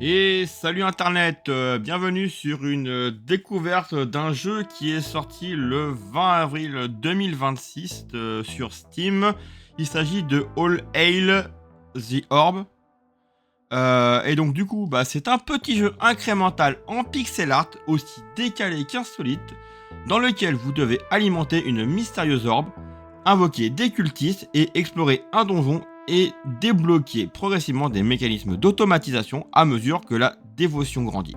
Et salut Internet, bienvenue sur une découverte d'un jeu qui est sorti le 20 avril 2026 sur Steam. Il s'agit de All Hail the Orb. Et donc du coup, c'est un petit jeu incrémental en pixel art, aussi décalé qu'insolite, dans lequel vous devez alimenter une mystérieuse orbe, invoquer des cultistes et explorer un donjon et débloquer progressivement des mécanismes d'automatisation à mesure que la dévotion grandit.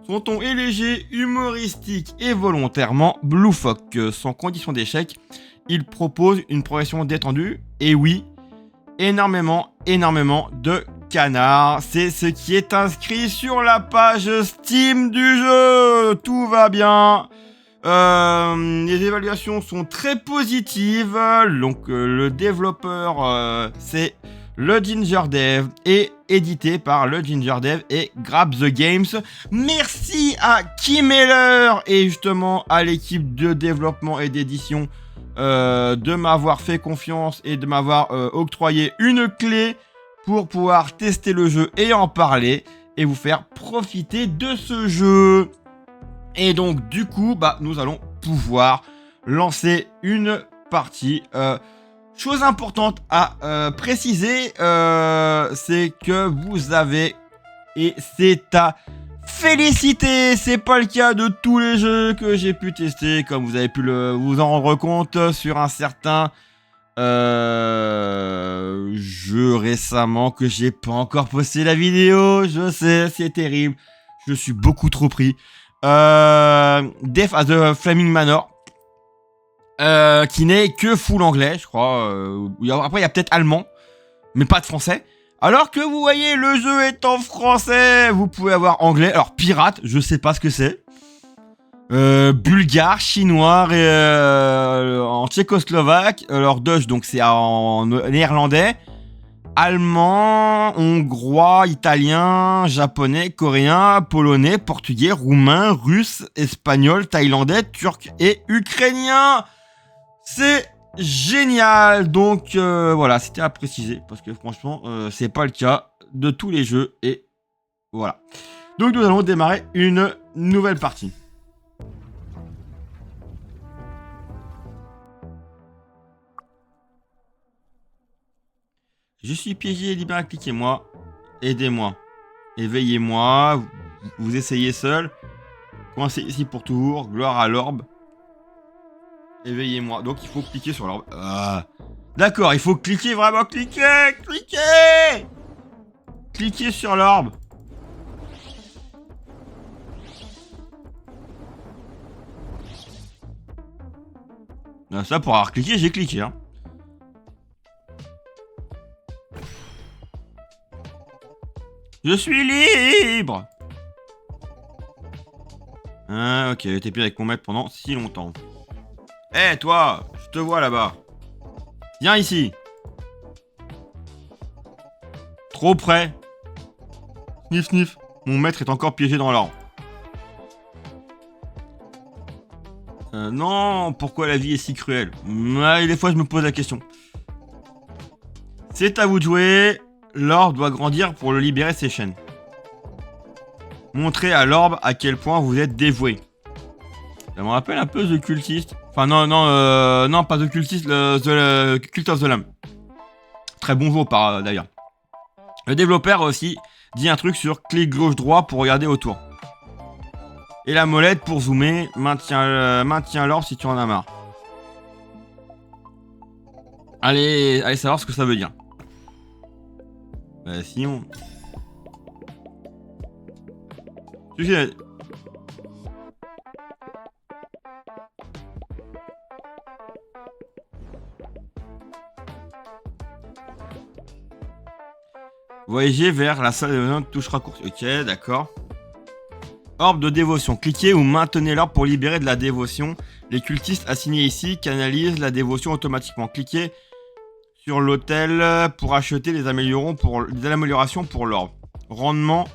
Son ton est léger, humoristique et volontairement loufoque. Sans condition d'échec, il propose une progression détendue et oui, énormément de canards. C'est ce qui est inscrit sur la page Steam du jeu. Tout va bien. Les évaluations sont très positives. Donc le développeur c'est le Ginger Dev et édité par le Ginger Dev et Grab the Games. Merci à Kim Heller et justement à l'équipe de développement et d'édition de m'avoir fait confiance et de m'avoir octroyé une clé pour pouvoir tester le jeu et en parler et vous faire profiter de ce jeu. Et donc du coup, nous allons pouvoir lancer une partie. Chose importante à préciser, c'est que vous avez, et c'est à féliciter, c'est pas le cas de tous les jeux que j'ai pu tester, comme vous avez pu vous en rendre compte sur un certain jeu récemment que j'ai pas encore posté la vidéo. Je sais, c'est terrible, je suis beaucoup trop pris. Death at the Flaming Manor, qui n'est que full anglais, je crois. Après, il y a peut-être allemand, mais pas de français. Alors que vous voyez, le jeu est en français. Vous pouvez avoir anglais. Alors, pirate, je sais pas ce que c'est. Bulgare, chinois, en tchécoslovaque. Alors, Dutch, donc c'est en néerlandais. Allemand, hongrois, italien, japonais, coréen, polonais, portugais, roumain, russe, espagnol, thaïlandais, turc et ukrainien. C'est génial. Donc voilà, c'était à préciser parce que franchement, c'est pas le cas de tous les jeux et voilà. Donc nous allons démarrer une nouvelle partie. Je suis piégé, libéré, cliquez-moi, aidez-moi, éveillez-moi, vous essayez seul, coincez ici pour toujours, gloire à l'orbe, éveillez-moi. Donc il faut cliquer sur l'orbe. D'accord, il faut cliquer, vraiment cliquer, cliquez sur l'orbe. Ça pour avoir cliqué, j'ai cliqué hein. Je suis libre. Ok, t'es pire avec mon maître pendant si longtemps. Hé, toi, je te vois là-bas. Viens ici. Trop près. Sniff, sniff. Mon maître est encore piégé dans l'orbe. Non, pourquoi la vie est si cruelle? Des fois, je me pose la question. C'est à vous de jouer. L'orbe doit grandir pour le libérer ses chaînes. Montrez à l'orbe à quel point vous êtes dévoué. Ça me rappelle un peu The Cultist. Enfin non, pas The Cultist, the Cult of the Lamb. Très bon jeu d'ailleurs. Le développeur aussi dit un truc sur clic gauche droit pour regarder autour. Et la molette pour zoomer, maintiens l'orbe si tu en as marre. Allez savoir ce que ça veut dire. Sinon... Voyagez vers la salle de touche raccourci. Ok, d'accord. Orbe de dévotion. Cliquez ou maintenez l'orbe pour libérer de la dévotion. Les cultistes assignés ici canalisent la dévotion automatiquement. Cliquez sur l'hôtel pour acheter des améliorations pour l'orbe. Rendement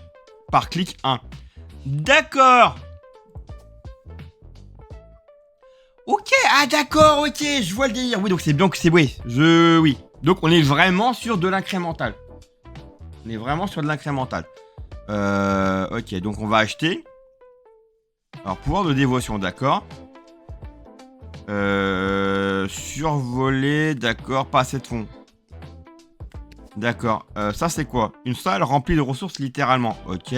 par clic 1. D'accord. Ok, d'accord, ok, je vois le délire. Oui, donc c'est bien que c'est... Oui. Donc on est vraiment sur de l'incrémental. On est vraiment sur de l'incrémental. Ok, donc on va acheter. Alors, pouvoir de dévotion, d'accord. Survoler, d'accord, pas assez de fonds. D'accord. Ça, c'est quoi? Une salle remplie de ressources, littéralement. Ok.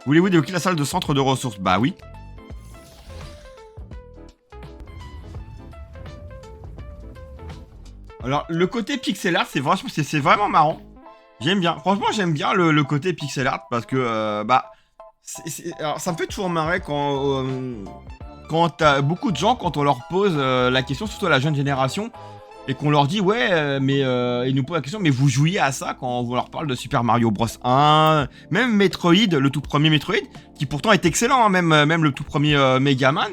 Voulez-vous débloquer la salle de centre de ressources? Bah oui. Alors, le côté pixel art, c'est vraiment marrant. J'aime bien. Franchement, j'aime bien le côté pixel art parce que, bah, alors, ça me fait toujours marrer quand t'as beaucoup de gens, quand on leur pose la question, surtout à la jeune génération, et qu'on leur dit, ouais, ils nous posent la question, mais vous jouiez à ça quand on leur parle de Super Mario Bros 1, même Metroid, le tout premier Metroid, qui pourtant est excellent, hein, même le tout premier Mega Man.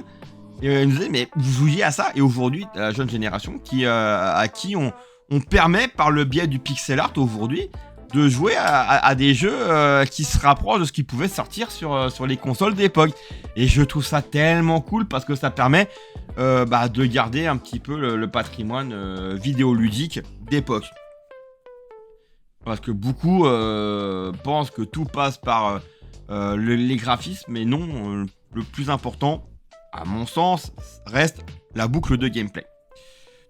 Et ils nous disaient, mais vous jouiez à ça? Et aujourd'hui, la jeune génération à qui on permet, par le biais du pixel art aujourd'hui, de jouer à des jeux qui se rapprochent de ce qui pouvait sortir sur les consoles d'époque. Et je trouve ça tellement cool parce que ça permet de garder un petit peu le patrimoine vidéoludique d'époque. Parce que beaucoup pensent que tout passe par les graphismes, mais non, le plus important, à mon sens, reste la boucle de gameplay.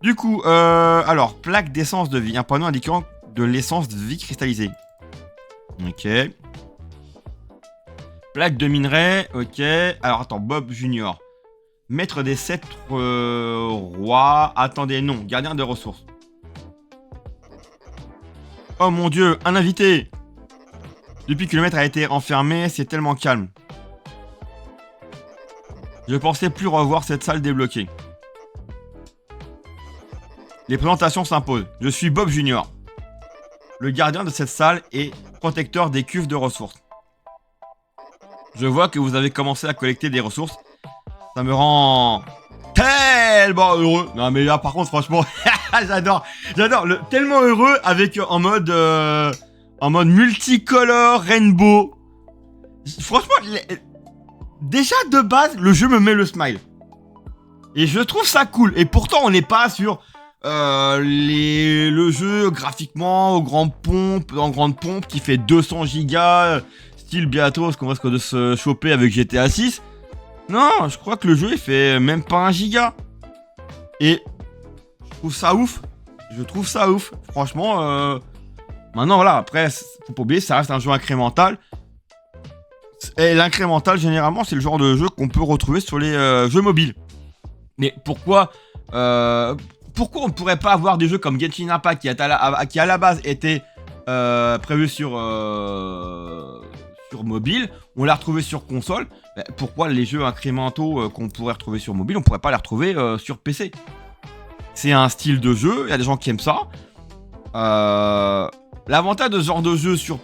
Du coup, alors, plaque d'essence de vie, un panneau indiquant de l'essence de vie cristallisée. Ok. Plaque de minerai, ok. Alors, attends, Bob Junior. Maître des 7 rois. Attendez, non, gardien de ressources. Oh mon dieu, un invité! Depuis que le maître a été enfermé, c'est tellement calme. Je pensais plus revoir cette salle débloquée. Les présentations s'imposent. Je suis Bob Junior, le gardien de cette salle et protecteur des cuves de ressources. Je vois que vous avez commencé à collecter des ressources. Ça me rend tellement heureux. Non mais là par contre franchement, j'adore, tellement heureux avec en mode multicolore rainbow. Franchement, déjà de base, le jeu me met le smile. Et je trouve ça cool. Et pourtant, on n'est pas sur le jeu graphiquement en grande pompe qui fait 200 gigas, style bientôt ce qu'on risque de se choper avec GTA 6. Non, je crois que le jeu il fait même pas 1 giga. Et je trouve ça ouf. Franchement, maintenant voilà, après, faut pas oublier, ça reste un jeu incrémental. Et l'incrémental, généralement, c'est le genre de jeu qu'on peut retrouver sur les jeux mobiles. Mais pourquoi on ne pourrait pas avoir des jeux comme Genshin Impact qui à la base était prévu sur mobile, on l'a retrouvé sur console. Pourquoi les jeux incrémentaux qu'on pourrait retrouver sur mobile, on pourrait pas les retrouver sur PC? C'est un style de jeu, il y a des gens qui aiment ça. L'avantage de ce genre de jeu sur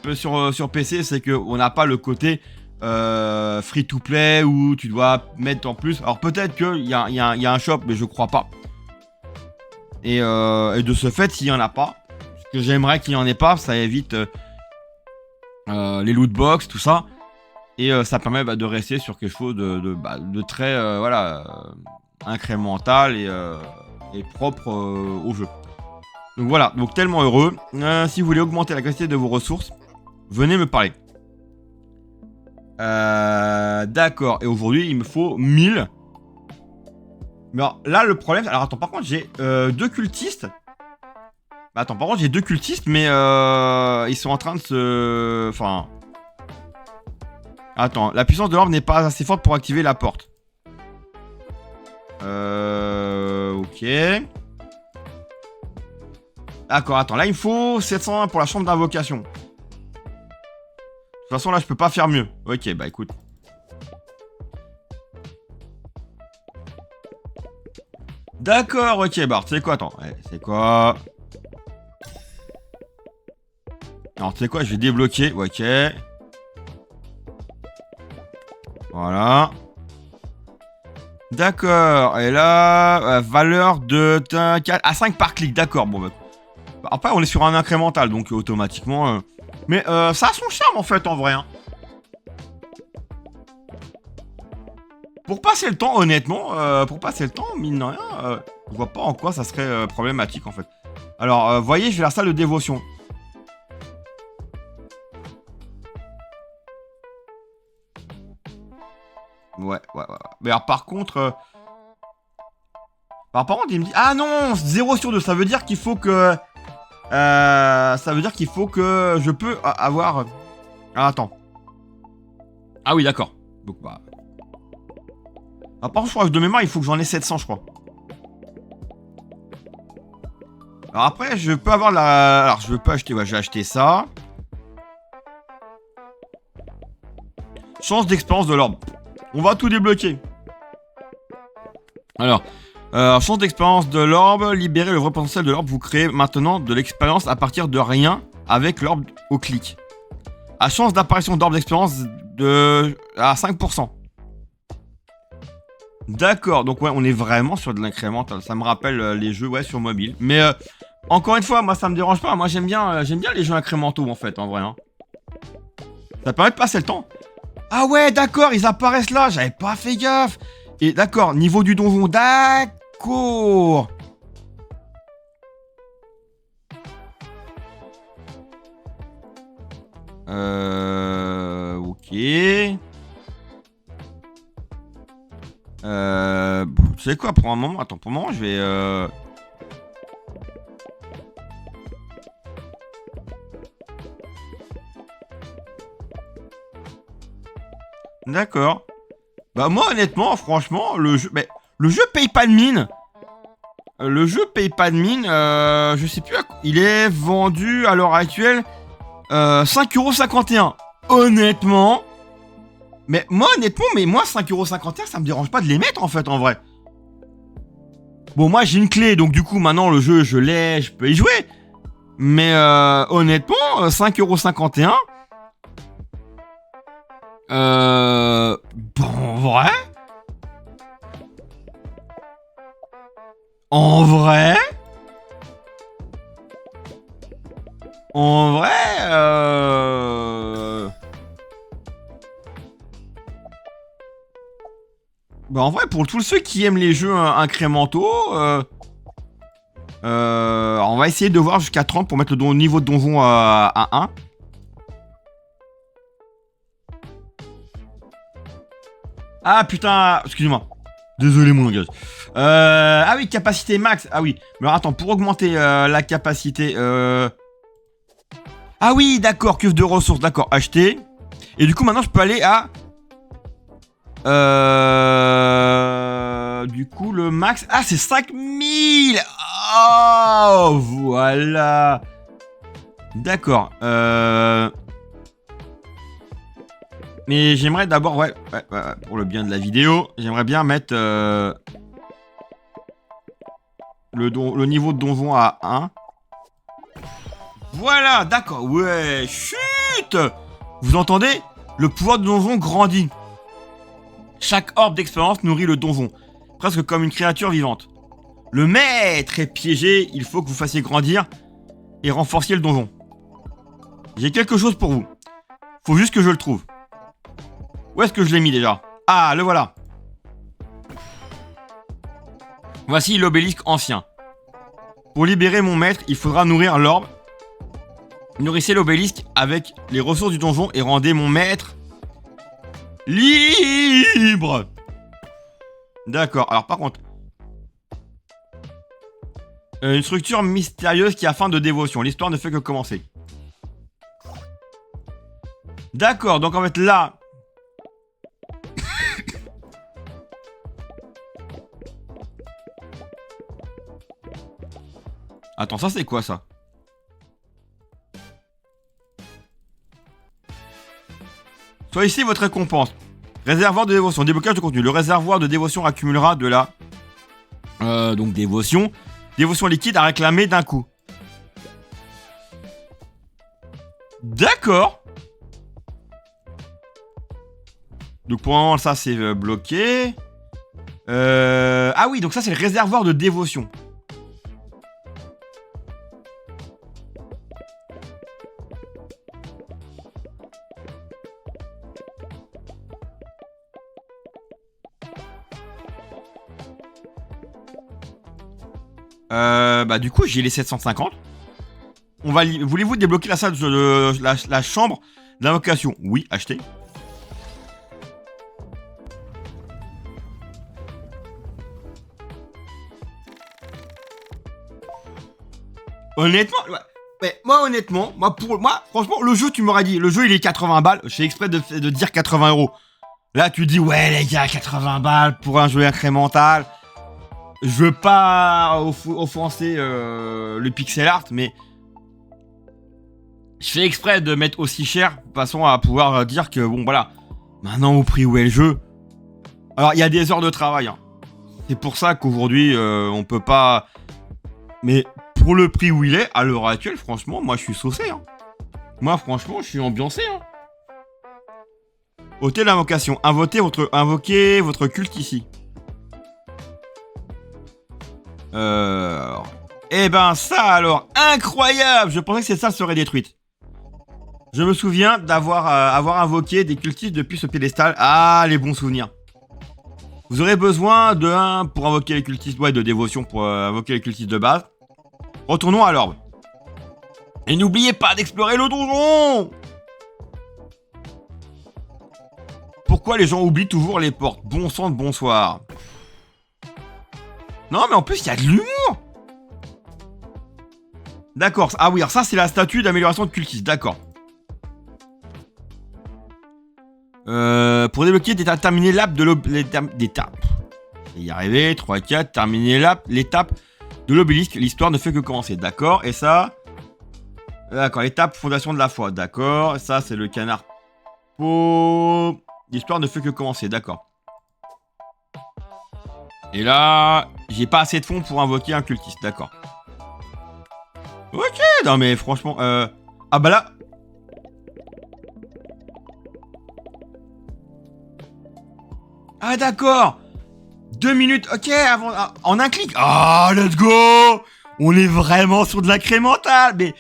PC, c'est qu'on n'a pas le côté free to play où tu dois mettre en plus. Alors peut-être qu'il y a un shop, mais je crois pas. Et de ce fait, s'il y en a pas, ce que j'aimerais qu'il y en ait pas, ça évite les loot box, tout ça, et ça permet de rester sur quelque chose de très incrémental et propre au jeu. Donc voilà, donc tellement heureux. Si vous voulez augmenter la qualité de vos ressources, venez me parler. D'accord, et aujourd'hui il me faut 1000. Mais alors, là le problème, alors attends, par contre j'ai 2 cultistes. Bah attends, par contre j'ai 2 cultistes, mais ils sont en train de se... Enfin... Attends, la puissance de l'orbe n'est pas assez forte pour activer la porte. Ok. D'accord, attends, là il me faut 701 pour la chambre d'invocation. De toute façon là je peux pas faire mieux. Ok, bah écoute. D'accord, ok, bah tu sais quoi, attends, c'est quoi? Alors tu sais quoi, je vais débloquer, ok. Voilà. D'accord, et là, valeur de 4 à 5 par clic, d'accord, bon bah. Après on est sur un incrémental, donc automatiquement... Mais ça a son charme en fait en vrai, hein. Pour passer le temps, honnêtement, mine de rien, je vois pas en quoi ça serait problématique en fait. Alors, voyez, je vais la salle de dévotion. Ouais. Mais alors, par contre... par contre, il me dit... Ah non, 0 sur 2, ça veut dire qu'il faut que... ça veut dire qu'il faut que je peux avoir... Ah, attends. Ah oui, d'accord. Donc, bah... Ah, par contre, je crois que de mémoire, il faut que j'en ai 700, je crois. Alors après, je peux avoir la... Alors, je peux acheter... Ouais, j'ai acheté ça. Chance d'expérience de l'orbe. On va tout débloquer. Alors... chance d'expérience de l'orbe, libérer le vrai potentiel de l'orbe, vous créez maintenant de l'expérience à partir de rien avec l'orbe au clic. À chance d'apparition d'orbe d'expérience à 5%. D'accord, donc ouais, on est vraiment sur de l'incrémental. Ça me rappelle les jeux sur mobile. Mais encore une fois, moi ça me dérange pas. Moi j'aime bien les jeux incrémentaux en fait, en vrai. Hein. Ça permet de passer le temps. Ah ouais, d'accord, ils apparaissent là, j'avais pas fait gaffe. Et d'accord, niveau du donjon, d'accord. Ok. Tu sais quoi, pour un moment, attends, pour un moment, je vais... D'accord. Bah moi, honnêtement, franchement, le jeu paye pas de mine. Le jeu paye pas de mine, je sais plus, il est vendu à l'heure actuelle 5,51€. Honnêtement... Mais moi, honnêtement, 5,51€, ça me dérange pas de les mettre, en fait, en vrai. Bon, moi, j'ai une clé, donc du coup, maintenant, le jeu, je l'ai, je peux y jouer. Mais, honnêtement, 5,51€... Bon, en vrai... En vrai... En vrai, Bah en vrai, pour tous ceux qui aiment les jeux incrémentaux, on va essayer de voir jusqu'à 30 pour mettre le niveau de donjon à 1. Ah putain, excusez-moi. Désolé mon langage. Ah oui, capacité max. Ah oui. Mais alors, attends, pour augmenter la capacité... Ah oui, d'accord, cuve de ressources, d'accord, acheter. Et du coup, maintenant, je peux aller à... Du coup, le max... Ah, c'est 5000. Oh, voilà. D'accord. Mais j'aimerais d'abord... Ouais, pour le bien de la vidéo, j'aimerais bien mettre... le niveau de donjon à 1. Voilà, d'accord. Ouais, chut. Vous entendez? Le pouvoir de donjon grandit. Chaque orbe d'expérience nourrit le donjon, presque comme une créature vivante. Le maître est piégé, il faut que vous fassiez grandir et renforciez le donjon. J'ai quelque chose pour vous. Faut juste que je le trouve. Où est-ce que je l'ai mis déjà? Ah, le voilà. Voici l'obélisque ancien. Pour libérer mon maître, il faudra nourrir l'orbe. Nourrissez l'obélisque avec les ressources du donjon et rendez mon maître libre. D'accord, alors par contre... une structure mystérieuse qui a fin de dévotion. L'histoire ne fait que commencer. D'accord, donc en fait là... Attends, ça c'est quoi ça? Soit ici votre récompense. Réservoir de dévotion. Déblocage de contenu. Le réservoir de dévotion accumulera de la... donc dévotion. Dévotion liquide à réclamer d'un coup. D'accord. Donc pour le moment ça c'est bloqué. Ah oui, donc ça c'est le réservoir de dévotion. Bah du coup j'ai les 750. On va voulez-vous débloquer la salle de la chambre d'invocation? Oui, acheter. honnêtement, ouais. Mais moi, honnêtement, moi, franchement, le jeu, tu m'aurais dit, le jeu, il est 80 balles. Je fais exprès de dire 80 euros. Là, tu dis, ouais, les gars, 80 balles pour un jeu incrémental. Je veux pas offenser le pixel art, mais je fais exprès de mettre aussi cher, de façon à pouvoir dire que, bon, voilà, maintenant, au prix où est le jeu. Alors, il y a des heures de travail, hein. C'est pour ça qu'aujourd'hui, on peut pas... Mais pour le prix où il est, à l'heure actuelle, franchement, moi, je suis saucé, hein. Moi, franchement, je suis ambiancé, hein. Ôtez l'invocation. Invoquez votre culte ici. Eh ben, ça, alors, incroyable! Je pensais que cette salle serait détruite. Je me souviens avoir invoqué des cultistes depuis ce piédestal. Ah, les bons souvenirs. Vous aurez besoin de 1 pour invoquer les cultistes, ouais, de dévotion pour invoquer les cultistes de base. Retournons à l'orbe. Et n'oubliez pas d'explorer le donjon! Pourquoi les gens oublient toujours les portes? Bon sang de bonsoir. Non, mais en plus, il y a de l'humour! D'accord. Ah oui, alors ça, c'est la statue d'amélioration de cultistes. D'accord. Pour débloquer, terminer l'étape de l'étape. Y arriver, 3, 4, terminer l'étape de l'obélisque. L'histoire ne fait que commencer. D'accord. Et ça... D'accord, l'étape fondation de la foi. D'accord. Ça, c'est le canard. L'histoire ne fait que commencer. D'accord. Et là, j'ai pas assez de fonds pour invoquer un cultiste. D'accord. Ok, non mais franchement... Ah bah là... Ah d'accord. 2 minutes, ok, avant... en un clic. Ah, let's go. On est vraiment sur de l'incrémental. Mais...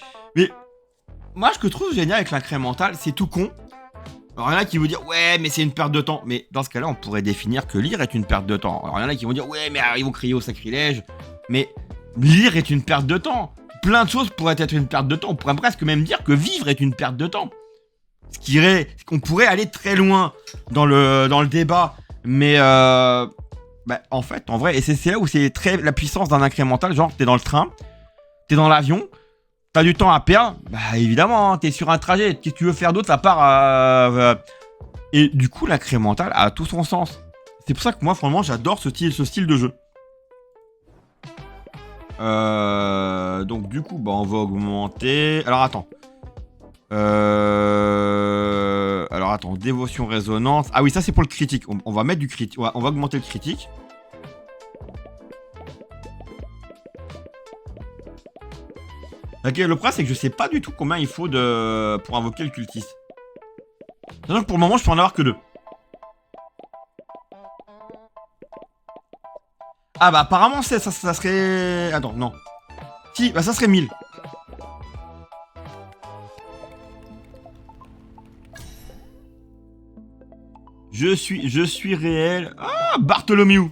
Moi, ce que je trouve génial avec l'incrémental, c'est tout con. Alors, il y en a qui vont dire, ouais, mais c'est une perte de temps. Mais dans ce cas-là, on pourrait définir que lire est une perte de temps. Alors, il y en a qui vont dire, ouais, mais ils vont crier au sacrilège. Mais lire est une perte de temps. Plein de choses pourraient être une perte de temps. On pourrait presque même dire que vivre est une perte de temps. Ce qui irait... qu'on pourrait aller très loin dans le débat. Mais, bah, en fait, en vrai, et c'est là où c'est très la puissance d'un incrémental. Genre, t'es dans le train, t'es dans l'avion, t'as du temps à perdre. Bah, évidemment, hein, t'es sur un trajet. Qu'est-ce que tu veux faire d'autre à part... Et du coup, l'incrémental a tout son sens. C'est pour ça que moi, franchement, j'adore ce style de jeu. Donc, du coup, bah, on va augmenter... Alors, attends. Alors, attends. Dévotion, résonance. Ah oui, ça, c'est pour le critique. On va mettre du critique. On va augmenter le critique. Ok, le problème, c'est que je sais pas du tout combien il faut pour invoquer le cultiste. Donc, pour le moment, je peux en avoir que 2. Ah bah apparemment ça serait... Attends, non. Si, bah ça serait 1000. Je suis réel. Ah, Bartholomew.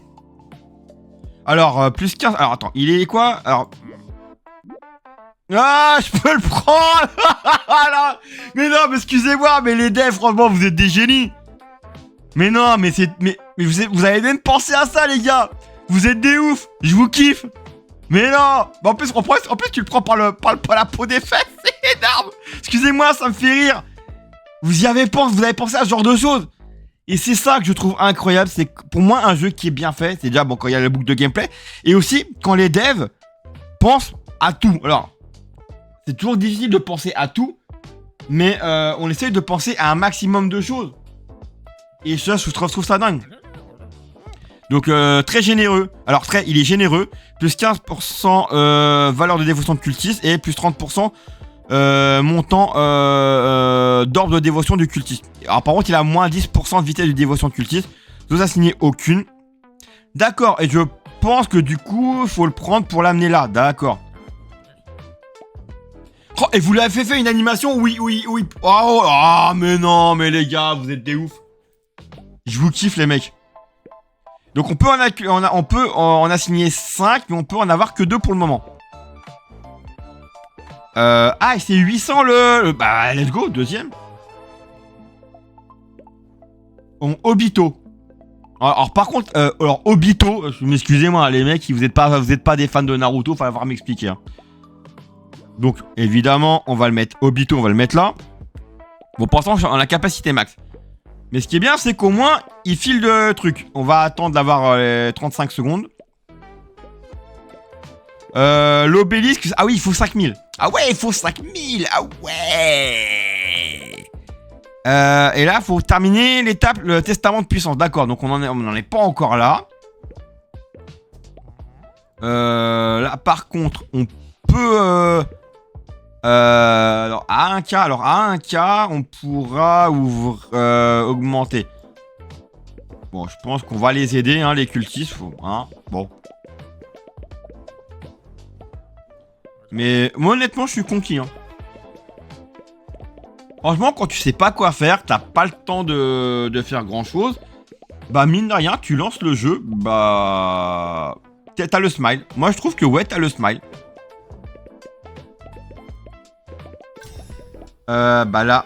Alors, plus 15... Alors attends, il est quoi? Alors... Ah, je peux le prendre. Mais non, mais excusez-moi, mais les devs, franchement, vous êtes des génies. Mais non, mais c'est... Mais vous avez même pensé à ça, les gars. Vous êtes des oufs. Je vous kiffe. Mais non. En plus, tu le prends par la peau des fesses. C'est énorme. Excusez-moi, ça me fait rire. Vous avez pensé à ce genre de choses. Et c'est ça que je trouve incroyable. C'est que pour moi, un jeu qui est bien fait, c'est déjà bon quand il y a la boucle de gameplay. Et aussi, quand les devs pensent à tout. Alors, c'est toujours difficile de penser à tout. Mais on essaye de penser à un maximum de choses. Et ça, je trouve ça dingue. Donc, très généreux. Alors, il est généreux. Plus 15% valeur de dévotion de cultiste. Et plus 30% montant d'orbe de dévotion du cultiste. Alors, par contre, il a moins 10% de vitesse de dévotion de cultiste. Je vous ai assigné aucune. D'accord. Et je pense que du coup, il faut le prendre pour l'amener là. D'accord. Oh, et vous l'avez fait une animation? Oui. Oh, mais non, mais les gars, vous êtes des oufs. Je vous kiffe, les mecs. Donc on peut en assigner 5, mais on peut en avoir que 2 pour le moment. Ah, et c'est 800 bah, let's go, deuxième. Obito. Alors par contre, Obito, excusez-moi les mecs, vous êtes pas des fans de Naruto, il va falloir m'expliquer. Hein. Donc, évidemment, on va le mettre Obito, on va le mettre là. Bon, pour l'instant, on a la capacité max. Mais ce qui est bien, c'est qu'au moins, il file de trucs. On va attendre d'avoir les 35 secondes. L'obélisque... Ah oui, il faut 5000. Ah ouais, il faut 5000. Ah ouais. Et là, il faut terminer l'étape, le testament de puissance. D'accord, donc on n'en est pas encore là. Là, par contre, on peut... alors, à 1K, on pourra augmenter. Bon, je pense qu'on va les aider, hein, les cultistes. Hein, bon. Mais moi, honnêtement, je suis conquis. Hein. Franchement, quand tu sais pas quoi faire, t'as pas le temps de faire grand chose. Bah, mine de rien, tu lances le jeu. Bah. T'as le smile. Moi, je trouve que ouais, t'as le smile. Bah là.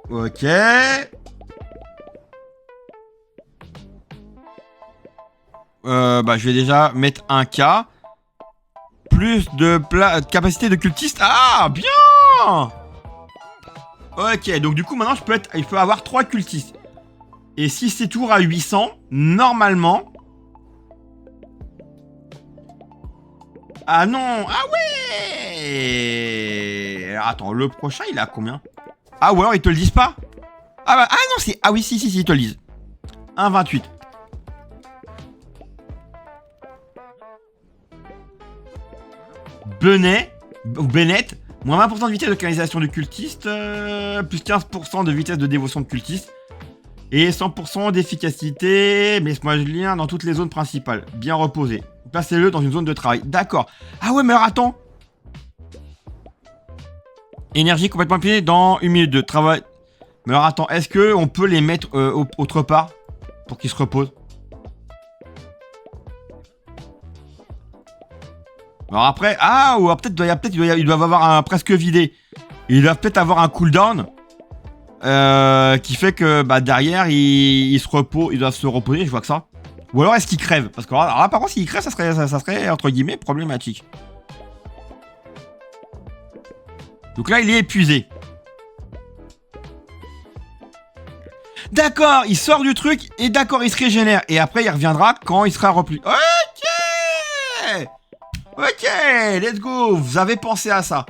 Ok. Bah, je vais déjà mettre 1K. Plus de capacité de cultiste. Ah, bien. Ok, donc du coup, maintenant, il peut avoir 3 cultistes. Et si c'est tour à 800, normalement... Ah non. Ah ouais. Alors, attends, le prochain, il a combien? Ah ouais, alors ils te le disent pas? Ah bah, ah non, c'est... Ah oui, si, ils te le disent. 1,28. Bennett, moins 20% de vitesse de canalisation du cultiste, plus 15% de vitesse de dévotion de cultiste, et 100% d'efficacité, mais lien dans toutes les zones principales. Bien reposé. Placez-le dans une zone de travail. D'accord. Ah ouais, mais alors attends. Énergie complètement empilée dans 1 minute de travail. Mais alors attends, est-ce qu'on peut les mettre autre part pour qu'ils se reposent? Alors après, ah, ou peut-être ils doivent avoir un presque vidé. Ils doivent peut-être avoir un cooldown qui fait que bah, derrière ils doivent se reposer, je vois que ça. Ou alors est-ce qu'ils crèvent? Parce que alors là, par contre, s'ils crèvent, ça serait entre guillemets problématique. Donc là, il est épuisé. D'accord, il sort du truc et d'accord, il se régénère. Et après, il reviendra quand il sera repli. Ok. Ok, let's go. Vous avez pensé à ça.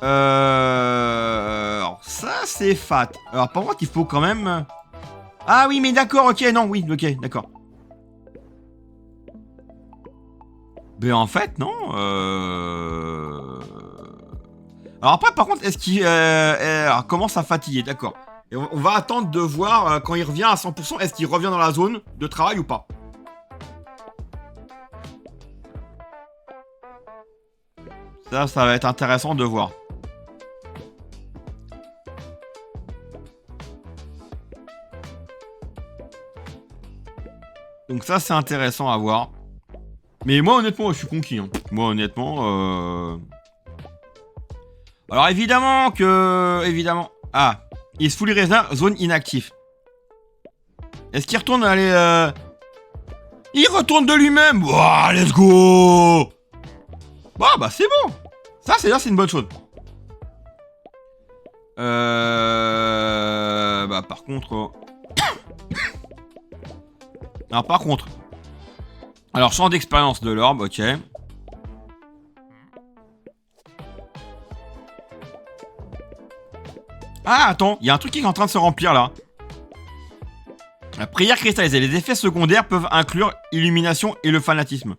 Alors ça, c'est fat. Alors par contre, il faut quand même... Ah oui, mais d'accord, ok, non, oui, ok, d'accord. Mais en fait, non. Alors après, par contre, est-ce qu'il commence à fatiguer, d'accord. Et on va attendre de voir quand il revient à 100%, est-ce qu'il revient dans la zone de travail ou pas. Ça va être intéressant de voir. Donc ça, c'est intéressant à voir. Mais moi, honnêtement, je suis conquis. Hein. Moi, honnêtement... Alors, évidemment que... Évidemment... Ah, il se fout les raisins, zone inactive. Est-ce qu'il retourne aller... Il retourne de lui-même. Wow, let's go. Bah, c'est bon. Ça, c'est une bonne chose. Bah, par contre... Alors, par contre... Alors, champ d'expérience de l'orbe, ok. Ah, attends, il y a un truc qui est en train de se remplir, là. La prière cristallisée. Les effets secondaires peuvent inclure illumination et le fanatisme.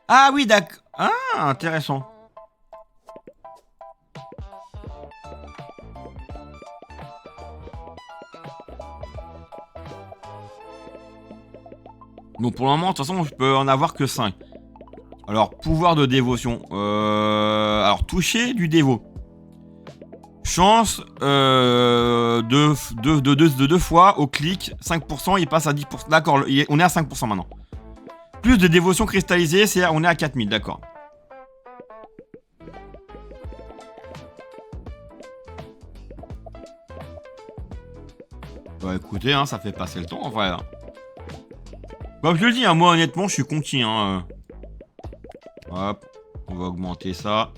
Ah oui, d'accord. Ah, intéressant. Donc pour le moment, de toute façon, je peux en avoir que 5. Alors, pouvoir de dévotion. Alors, toucher du dévot. Chance de 2 fois au clic. 5%, il passe à 10%. D'accord, on est à 5% maintenant. Plus de dévotion cristallisée, on est à 4000, d'accord. Bah écoutez, hein, ça fait passer le temps en vrai. Là. Comme je le dis, hein, moi honnêtement, je suis conquis. Hein. Hop, on va augmenter ça.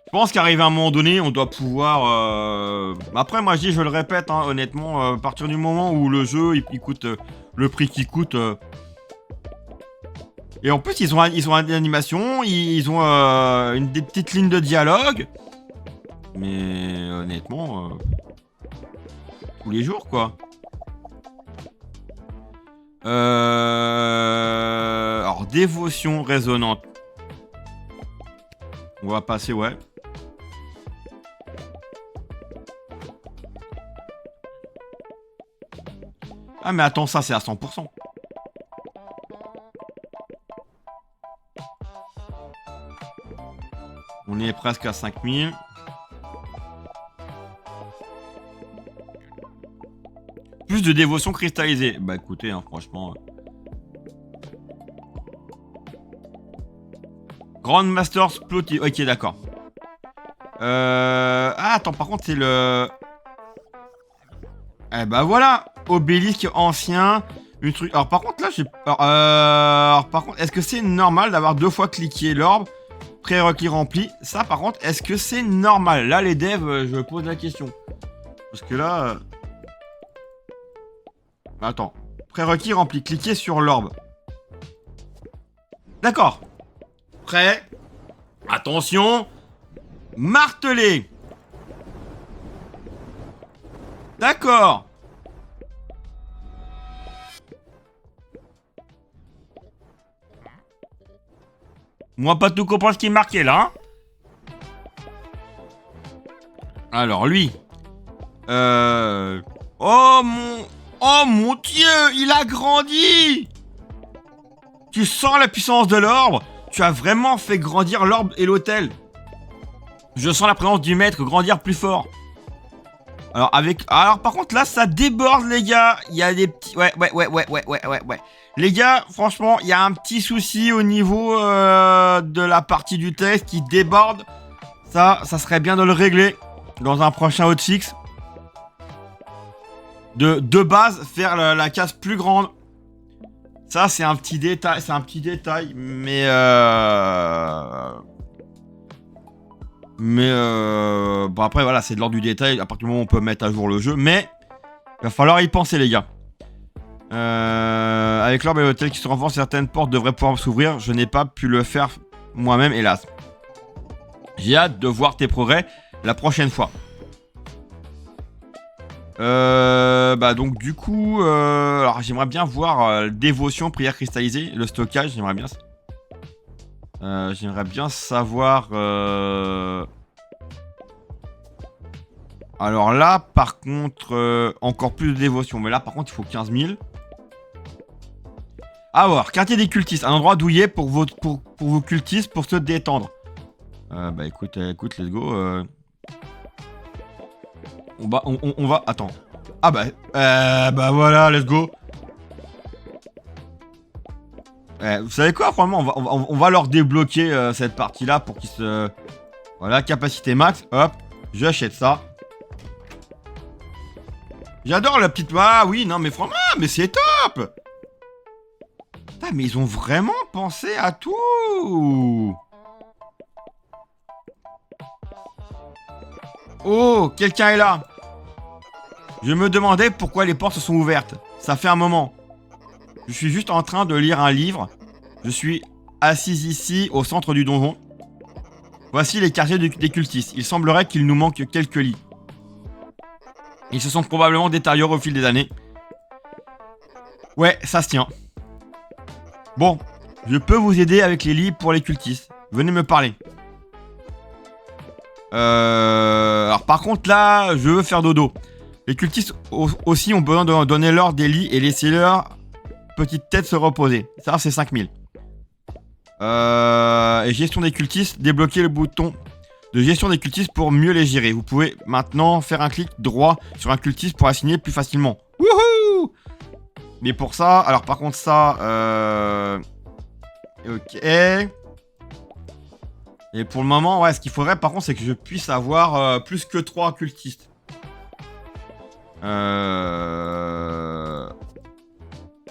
Je pense qu'arrivé à un moment donné, on doit pouvoir... Après, moi, je le répète, hein, honnêtement, à partir du moment où le jeu, il coûte le prix qu'il coûte... Et en plus, ils ont une animation, ils ont des petites lignes de dialogue. Mais honnêtement... tous les jours, quoi. Alors, dévotion résonante. On va passer, ouais. Ah, mais attends, ça, c'est à 100%. On est presque à 5000. Plus de dévotion cristallisée. Bah, écoutez, hein, franchement... Grandmaster Splotty. Ok, d'accord. Ah, attends, par contre, c'est le... Eh bah voilà, obélisque ancien, une truc. Alors par contre là, par contre, est-ce que c'est normal d'avoir 2 fois cliqué l'orbe, prérequis rempli? Ça par contre, est-ce que c'est normal? Là les devs, je pose la question. Parce que là, attends, prérequis rempli, cliquez sur l'orbe. D'accord. Prêt. Attention. Marteler. D'accord. Moi, pas tout comprendre ce qui est marqué là. Hein. Alors, lui. Oh mon Dieu, il a grandi. Tu sens la puissance de l'orbe. Tu as vraiment fait grandir l'orbe et l'hôtel. Je sens la présence du maître grandir plus fort. Alors par contre là ça déborde les gars. Il y a des petits... Ouais. Les gars, franchement, il y a un petit souci au niveau de la partie du texte qui déborde. Ça serait bien de le régler dans un prochain hotfix. De base, faire la case plus grande. Ça c'est un petit détail, mais bon après voilà, c'est de l'ordre du détail. À partir du moment où on peut mettre à jour le jeu, mais il va falloir y penser les gars. Avec l'orbe et l'hôtel qui se renforcent, certaines portes devraient pouvoir s'ouvrir. Je n'ai pas pu le faire moi-même, hélas. J'ai hâte de voir tes progrès la prochaine fois. Bah donc du coup, alors j'aimerais bien voir dévotion, prière cristallisée, le stockage, j'aimerais bien. J'aimerais bien savoir. Alors là, par contre, encore plus de dévotion. Mais là, par contre, il faut 15 000. Alors, quartier des cultistes. Un endroit douillet pour vos cultistes pour se détendre. Bah écoute, let's go. On va... Attends. Ah bah voilà, let's go. Vous savez quoi, franchement, on va leur débloquer cette partie-là pour qu'ils se... Voilà, capacité max. Hop, j'achète ça. J'adore la petite... Ah oui, non mais franchement, mais c'est top. Putain, mais ils ont vraiment pensé à tout. Oh, quelqu'un est là. Je me demandais pourquoi les portes se sont ouvertes. Ça fait un moment. Je suis juste en train de lire un livre. Je suis assis ici, au centre du donjon. Voici les quartiers des cultistes. Il semblerait qu'il nous manque quelques lits. Ils se sont probablement détériorés au fil des années. Ouais, ça se tient. Bon, je peux vous aider avec les lits pour les cultistes. Venez me parler. Alors par contre là, je veux faire dodo. Les cultistes aussi ont besoin de donner leur des lits et laisser leur petite tête se reposer. Ça c'est 5000. Et gestion des cultistes, débloquer le bouton de gestion des cultistes pour mieux les gérer. Vous pouvez maintenant faire un clic droit sur un cultiste pour assigner plus facilement. Wouhou! Mais pour ça, alors par contre ça, ok. Et pour le moment, ouais, ce qu'il faudrait par contre, c'est que je puisse avoir plus que 3 cultistes.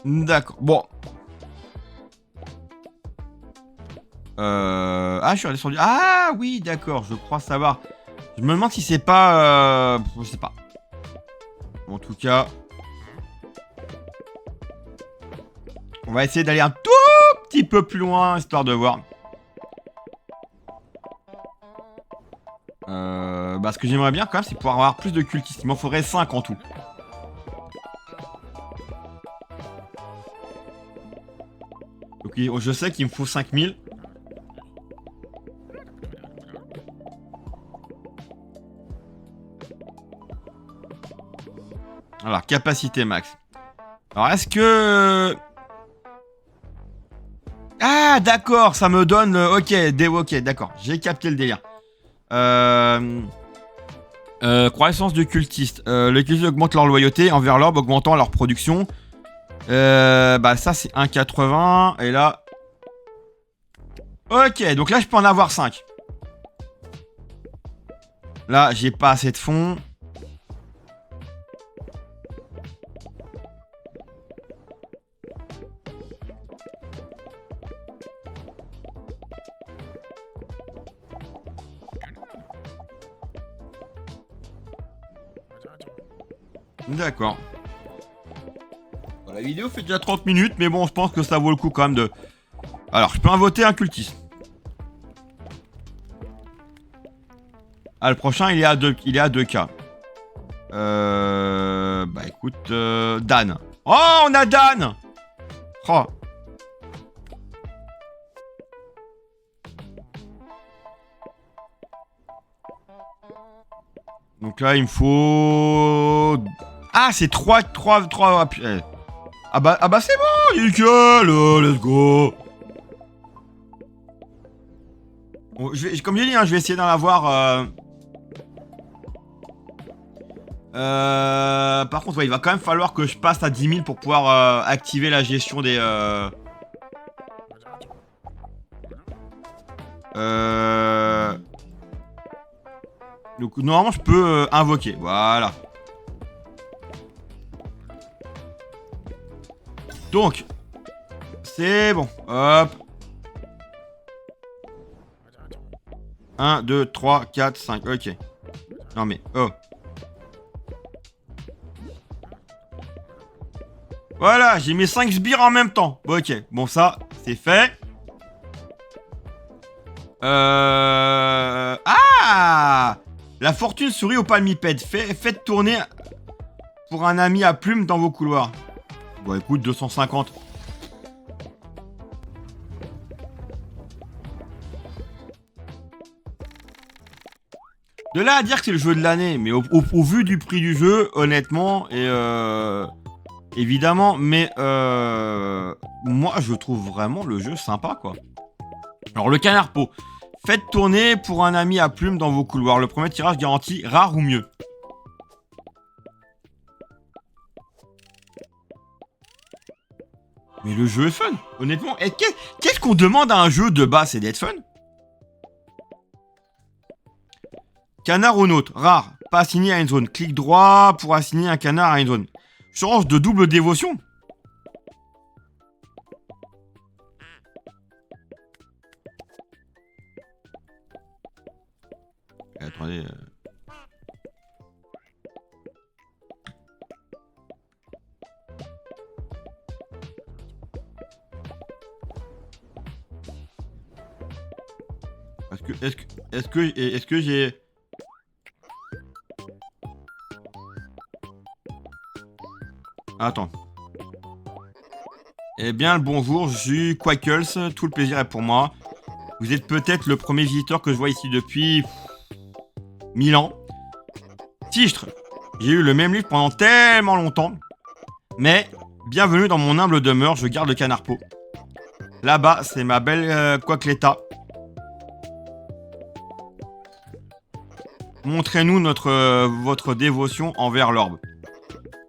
D'accord. Bon. Ah, je suis redescendu. Ah oui, d'accord, je crois savoir. Je me demande si c'est pas... Je sais pas. En tout cas, on va essayer d'aller un tout petit peu plus loin, histoire de voir. Bah, ce que j'aimerais bien quand même, c'est pouvoir avoir plus de cultistes. Il m'en faudrait 5 en tout. Donc je sais qu'il me faut 5000. Alors, capacité max. Alors, est-ce que... Ah, d'accord, ça me donne... Ok, ok, d'accord, j'ai capté le délire. Croissance de cultistes. Les cultistes augmentent leur loyauté envers l'orbe, augmentant leur production. Bah ça, c'est 1,80. Et là... Ok, donc là, je peux en avoir 5. Là, j'ai pas assez de fonds. D'accord. Bon, la vidéo fait déjà 30 minutes, mais bon, je pense que ça vaut le coup quand même de... Alors, je peux invoquer un cultiste. Ah, le prochain, il est à 2, il est à 2K. Bah écoute, Dan. Oh, on a Dan. Oh. Donc là, il me faut... Ah, c'est 3. Ah bah c'est bon, nickel, let's go. Bon, comme j'ai dit, hein, je vais essayer d'en avoir... par contre, ouais, il va quand même falloir que je passe à 10 000 pour pouvoir activer la gestion des... Donc normalement, je peux invoquer. Voilà. Donc, c'est bon. Hop. 1, 2, 3, 4, 5. Ok. Non mais, oh. Voilà, j'ai mes 5 sbires en même temps. Bon, ok, bon ça, c'est fait. Ah, la fortune sourit au palmipède. Faites tourner pour un ami à plumes dans vos couloirs. Bon, écoute, 250. De là à dire que c'est le jeu de l'année, mais au vu du prix du jeu, honnêtement, et évidemment, mais moi je trouve vraiment le jeu sympa, quoi. Alors, le canard pot. Faites tourner pour un ami à plumes dans vos couloirs. Le premier tirage garantit rare ou mieux. Mais le jeu est fun, honnêtement. Et qu'est-ce qu'on demande à un jeu de base, c'est d'être fun. Canard ou nôtre, rare, pas assigné à une zone. Clic droit pour assigner un canard à une zone. Change de double dévotion. Attendez. Est-ce que j'ai... Attends. Eh bien, le bonjour, je suis Quackles, tout le plaisir est pour moi. Vous êtes peut-être le premier visiteur que je vois ici depuis... 1000 ans. Tichtre, j'ai eu le même livre pendant tellement longtemps. Mais, bienvenue dans mon humble demeure, je garde le canard pot. Là-bas, c'est ma belle Quackletta. Montrez-nous votre dévotion envers l'orbe.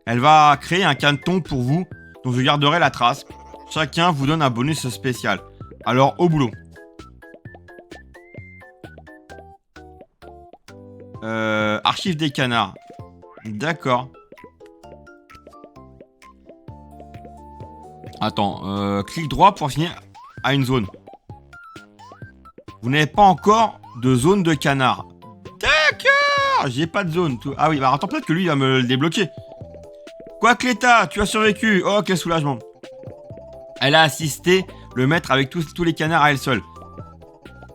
Elle va créer un caneton pour vous, dont je garderai la trace. Chacun vous donne un bonus spécial. Alors, au boulot. Archive des canards. D'accord. Attends, clic droit pour signer à une zone. Vous n'avez pas encore de zone de canard. D'accord. J'ai pas de zone. Tout. Ah oui, bah attends, peut-être que lui, il va me le débloquer. Quoi que l'état, tu as survécu. Oh, quel soulagement. Elle a assisté le maître avec tous les canards à elle seule.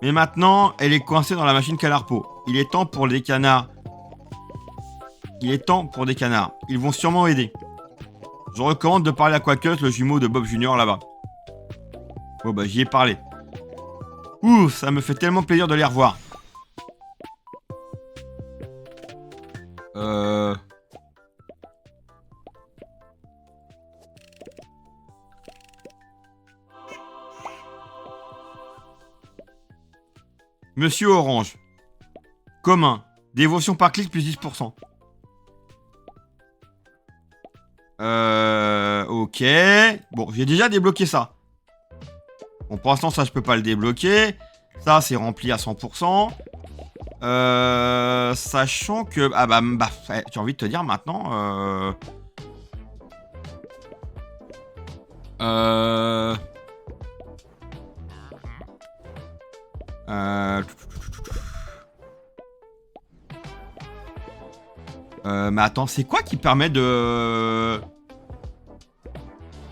Mais maintenant, elle est coincée dans la machine canard-peau. Il est temps pour des canards. Il est temps pour des canards. Ils vont sûrement aider. Je recommande de parler à Quackus, le jumeau de Bob Junior là-bas. Bon bah j'y ai parlé. Ouh, ça me fait tellement plaisir de les revoir. Monsieur Orange. Commun. Dévotion par clic plus 10%. Ok. Bon, j'ai déjà débloqué ça. Bon, pour l'instant, ça, je peux pas le débloquer. Ça, c'est rempli à 100%. Sachant que... Ah bah, j'ai envie de te dire maintenant... mais attends, c'est quoi qui permet de...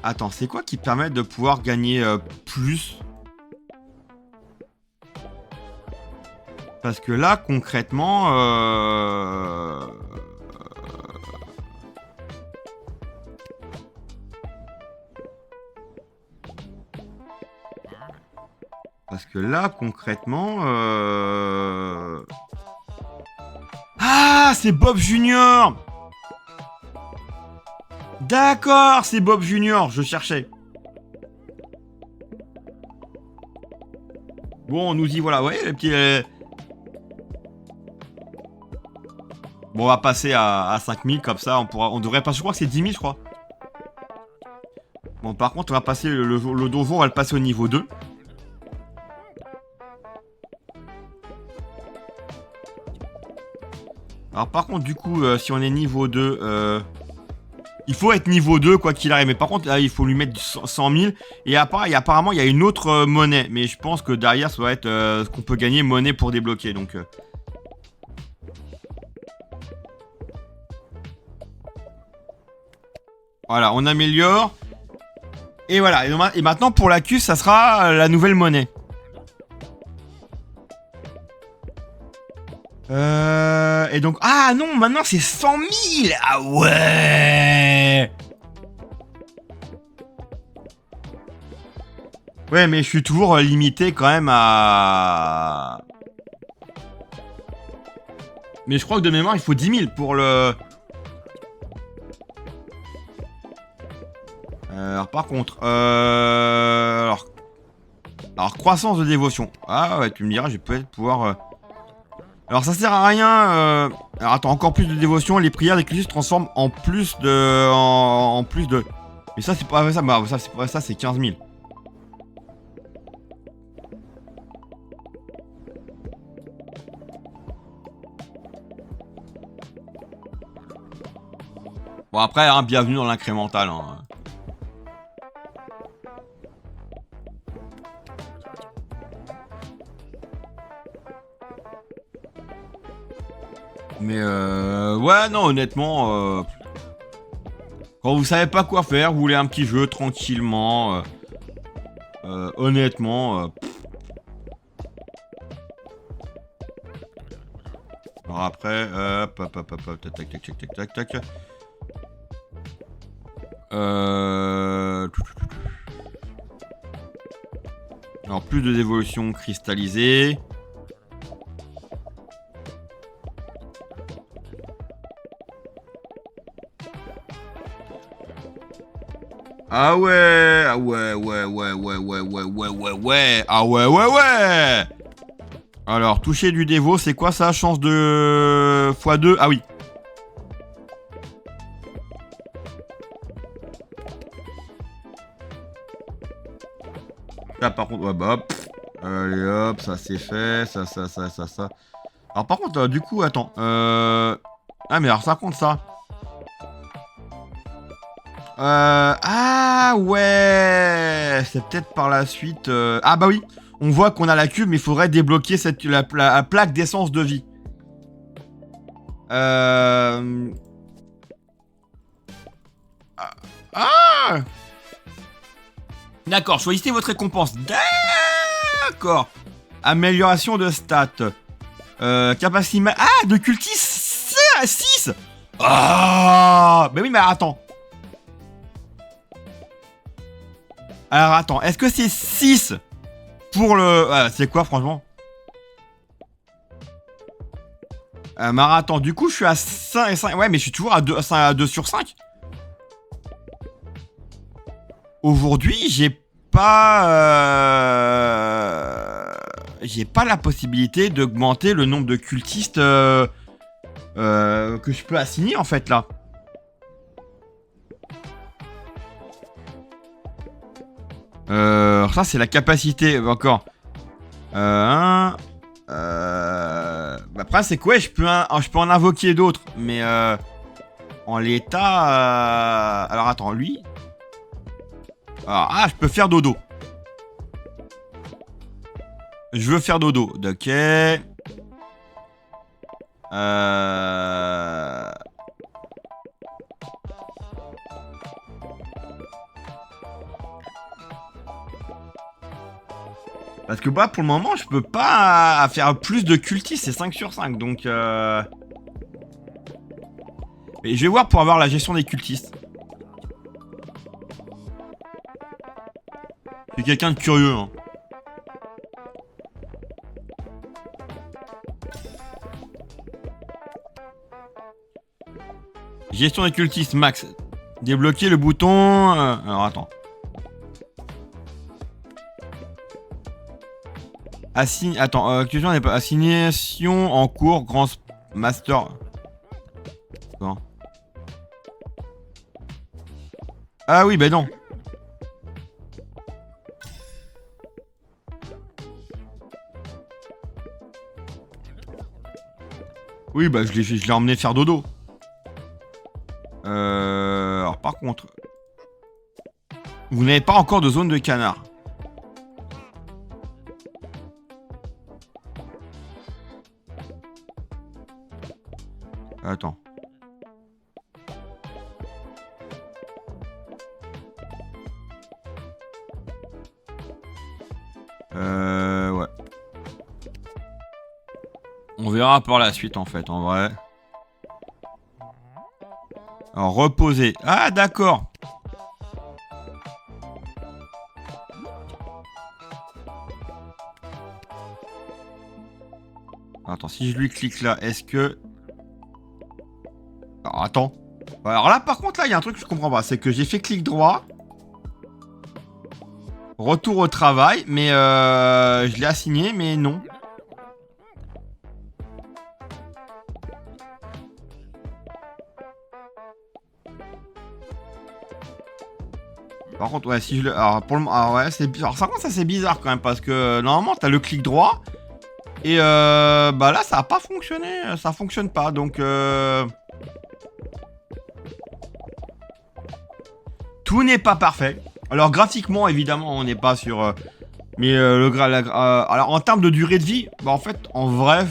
Attends, c'est quoi qui permet de pouvoir gagner plus? Parce que là, concrètement... Parce que là, concrètement... Ah, c'est Bob Junior! D'accord, c'est Bob Junior, je cherchais. Bon, nous y voilà, ouais, les petits... Bon, on va passer à 5000, comme ça, on devrait passer, je crois que c'est 10 000, je crois. Bon, par contre, on va passer le donjon, on va le passer au niveau 2. Alors, par contre, du coup, si on est niveau 2, il faut être niveau 2, quoi qu'il arrive. Mais par contre, là, il faut lui mettre 100 000. Et apparemment, il y a une autre monnaie. Mais je pense que derrière, ça va être ce qu'on peut gagner, monnaie pour débloquer. Donc... Voilà, on améliore. Et voilà. Et maintenant, pour la Q, ça sera la nouvelle monnaie. Et donc... Ah non, maintenant, c'est 100 000. Ah ouais. Ouais, mais je suis toujours limité quand même à... Mais je crois que de mémoire, il faut 10 000 pour le... Alors par contre, alors croissance de dévotion. Ah ouais, tu me diras, je vais peut-être pouvoir... Alors ça sert à rien. Alors attends, encore plus de dévotion. Les prières des cultistes se transforment en plus de... En plus de... Mais ça c'est pas ça, bah, ça c'est 15 000. Bon après, hein, bienvenue dans l'incrémental. Hein. Mais ouais, non, honnêtement, quand vous savez pas quoi faire, vous voulez un petit jeu tranquillement, honnêtement. Alors après, hop, tac, tac, tac, tac, tac, tac, tac. Alors plus de dévolution cristallisée. Ah ouais, ah ouais, ah ouais. Alors, toucher du dévot, c'est quoi ça? Chance de x2, ah oui. Là, par contre, ouais, bah, hop. Allez, hop, ça c'est fait, ça. Alors, par contre, du coup, attends, ah, mais alors, ça compte ça. Ah ouais. C'est peut-être par la suite... Ah bah oui. On voit qu'on a la cube, mais il faudrait débloquer la plaque d'essence de vie. Ah. D'accord, choisissez votre récompense. D'accord. Amélioration de stats. Capacité... Ah, de cultiste 6. Ah. Bah oui, mais attends. Alors attends, est-ce que c'est 6 pour le... Ah, c'est quoi, franchement? Marathon, du coup, je suis à 5 et 5. Ouais, mais je suis toujours à 2 sur 5. Aujourd'hui, j'ai pas la possibilité d'augmenter le nombre de cultistes que je peux assigner, en fait, là. Ça, c'est la capacité, encore. Après, c'est quoi? Je peux en invoquer d'autres, mais en l'état... Alors, attends, lui... je peux faire dodo. Je veux faire dodo. Ok. Parce que bah, pour le moment, je peux pas faire plus de cultistes, c'est 5 sur 5. Donc... Et je vais voir pour avoir la gestion des cultistes. Je suis quelqu'un de curieux, hein. Gestion des cultistes, max. Débloquer le bouton... Alors, attends. Question n'est pas... Assignation en cours, grand master... Bon. Ah oui, bah non. Oui, bah je l'ai emmené faire dodo. Alors par contre... Vous n'avez pas encore de zone de canard. Attends. Ouais. On verra par la suite en fait, en vrai. Alors, reposer. Ah, d'accord. Attends, si je lui clique là, est-ce que... Alors, attends. Alors là, par contre, là, il y a un truc que je comprends pas. C'est que j'ai fait clic droit. Retour au travail. Mais je l'ai assigné, mais non. Par contre, ouais, si je le... Alors, pour le... Alors, ouais, c'est bizarre. Alors, par contre, ça, c'est bizarre quand même. Parce que, normalement, t'as le clic droit. Et, bah là, ça a pas fonctionné. Ça fonctionne pas. Donc, tout n'est pas parfait. Alors, graphiquement, évidemment, on n'est pas sur... mais, alors, en termes de durée de vie, bah, en fait, en vrai...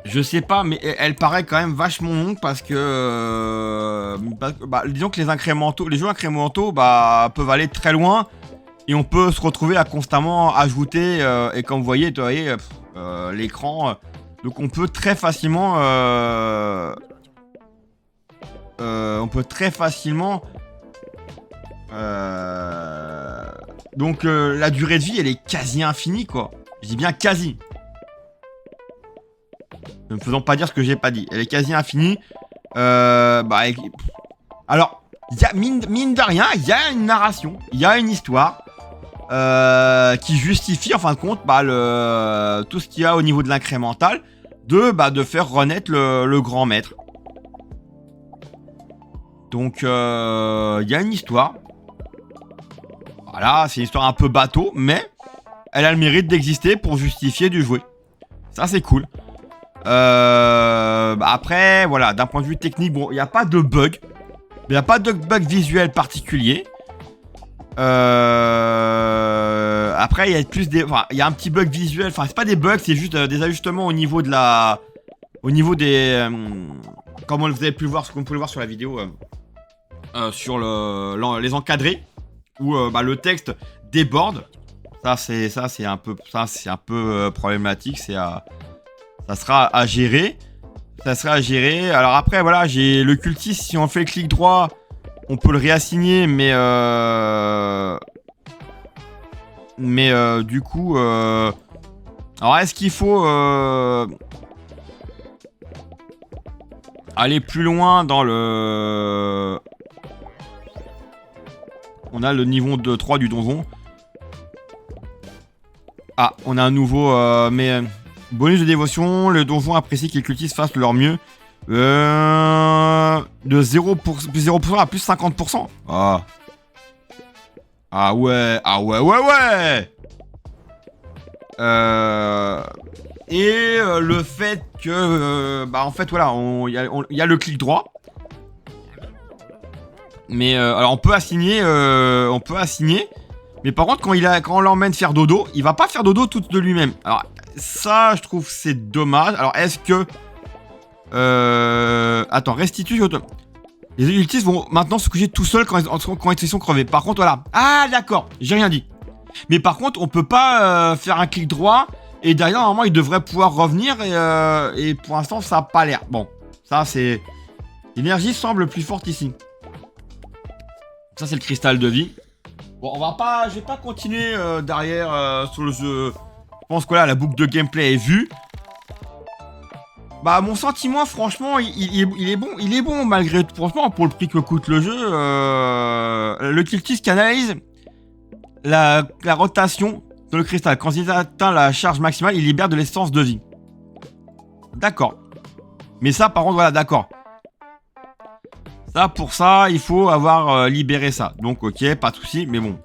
je sais pas, mais elle paraît quand même vachement longue parce que bah, disons que les jeux incrémentaux bah, peuvent aller très loin et on peut se retrouver à constamment ajouter et comme vous voyez l'écran, donc on peut très facilement donc la durée de vie elle est quasi infinie quoi. Je dis bien quasi. Ne me faisons pas dire ce que j'ai pas dit. Elle est quasi infinie. Alors, mine de rien, il y a une narration, il y a une histoire qui justifie, en fin de compte, tout ce qu'il y a au niveau de l'incrémental de faire renaître le grand maître. Donc, il y a une histoire. Voilà, c'est une histoire un peu bateau, mais elle a le mérite d'exister pour justifier du jouet. Ça, c'est cool. Après, voilà, d'un point de vue technique, bon, il n'y a pas de bug. Il n'y a pas de bug visuel particulier. Après, il y a plus des... Enfin, il y a un petit bug visuel. Enfin, c'est pas des bugs, c'est juste des ajustements au niveau de la... Au niveau des... comme vous avez pu le voir, ce qu'on peut le voir sur la vidéo, sur les encadrés, où le texte déborde. Ça, c'est un peu problématique. Ça sera à gérer. Alors après, voilà, j'ai le cultiste. Si on fait le clic droit, on peut le réassigner, mais du coup, alors est-ce qu'il faut aller plus loin dans le... On a le niveau 3 du donjon. Ah, on a un nouveau... bonus de dévotion, le donjon apprécie que les cultistes fassent leur mieux. De 0%, plus 0% à plus 50%. Ah. Ah ouais. Et le fait que... en fait, voilà, il y a le clic droit. Mais alors, on peut assigner... Mais par contre, quand on l'emmène faire dodo, il va pas faire dodo tout de lui-même. Alors, ça, je trouve c'est dommage. Alors, est-ce que... Attends, restitue... Les cultistes vont maintenant se coucher tout seuls quand ils sont crevés. Par contre, voilà. Ah, d'accord, j'ai rien dit. Mais par contre, on peut pas faire un clic droit. Et derrière, normalement, il devrait pouvoir revenir. Et pour l'instant, ça n'a pas l'air. Bon, ça, c'est... L'énergie semble plus forte ici. Ça, c'est le cristal de vie. Bon, je vais pas continuer derrière sur le jeu. Je pense que là, la boucle de gameplay est vue. Mon sentiment, franchement, il est bon malgré tout. Franchement, pour le prix que coûte le jeu, le cultiste canalise la rotation de le cristal. Quand il atteint la charge maximale, il libère de l'essence de vie. D'accord. Mais ça, par contre, voilà, d'accord. Ça, pour ça, il faut avoir libéré ça. Donc, ok, pas de souci, mais bon.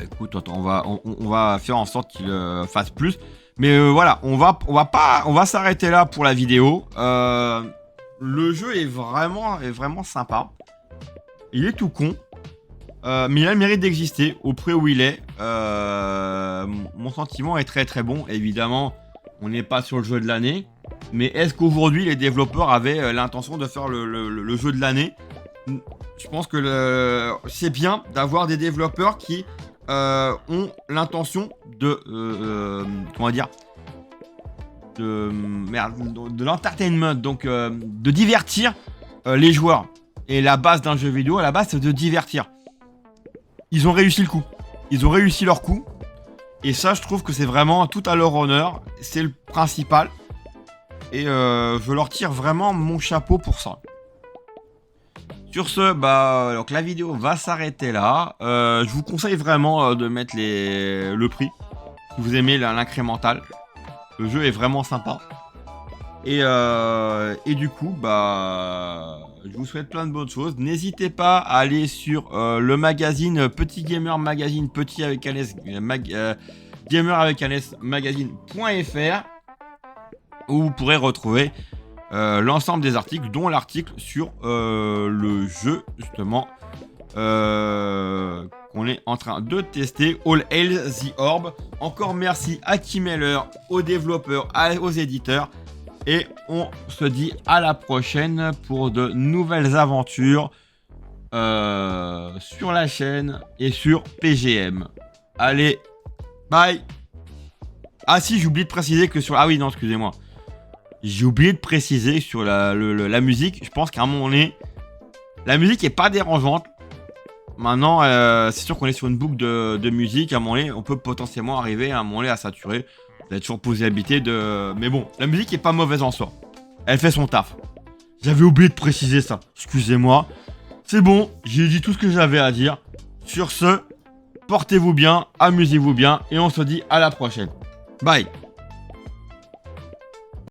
Écoute, attends, on va faire en sorte qu'il fasse plus. Mais voilà, on va s'arrêter là pour la vidéo. Le jeu est vraiment sympa. Il est tout con. Mais il a le mérite d'exister au prix où il est. Mon sentiment est très bon. Évidemment, on n'est pas sur le jeu de l'année. Mais est-ce qu'aujourd'hui, les développeurs avaient l'intention de faire le jeu de l'année? Je pense que c'est bien d'avoir des développeurs qui ont l'intention de... comment dire, de l'entertainment. Donc, de divertir les joueurs. Et la base d'un jeu vidéo, à la base, c'est de divertir. Ils ont réussi le coup. Ils ont réussi leur coup. Et ça, je trouve que c'est vraiment tout à leur honneur. C'est le principal. Et je leur tire vraiment mon chapeau pour ça. Sur ce, donc la vidéo va s'arrêter là. Je vous conseille vraiment de mettre le prix. Si vous aimez l'incrémental. Le jeu est vraiment sympa. Et du coup, je vous souhaite plein de bonnes choses. N'hésitez pas à aller sur le magazine Petit Gamer Magazine, petit avec un S, gamer avec un S, magazine.fr, où vous pourrez retrouver l'ensemble des articles, dont l'article sur le jeu, justement, qu'on est en train de tester, All Hail the Orb. Encore merci à Tim Heller, aux développeurs, aux éditeurs. Et on se dit à la prochaine pour de nouvelles aventures sur la chaîne et sur PGM. Allez, bye. Ah si, j'ai oublié de préciser que sur... Ah oui, non, excusez-moi. J'ai oublié de préciser sur la musique. Je pense qu'à un moment donné, la musique est pas dérangeante. Maintenant, c'est sûr qu'on est sur une boucle de musique. À un moment donné, on peut potentiellement arriver à un moment donné à saturer. Vous avez toujours possibilité de... Mais bon, la musique est pas mauvaise en soi. Elle fait son taf. J'avais oublié de préciser ça. Excusez-moi. C'est bon, j'ai dit tout ce que j'avais à dire. Sur ce, portez-vous bien, amusez-vous bien. Et on se dit à la prochaine. Bye.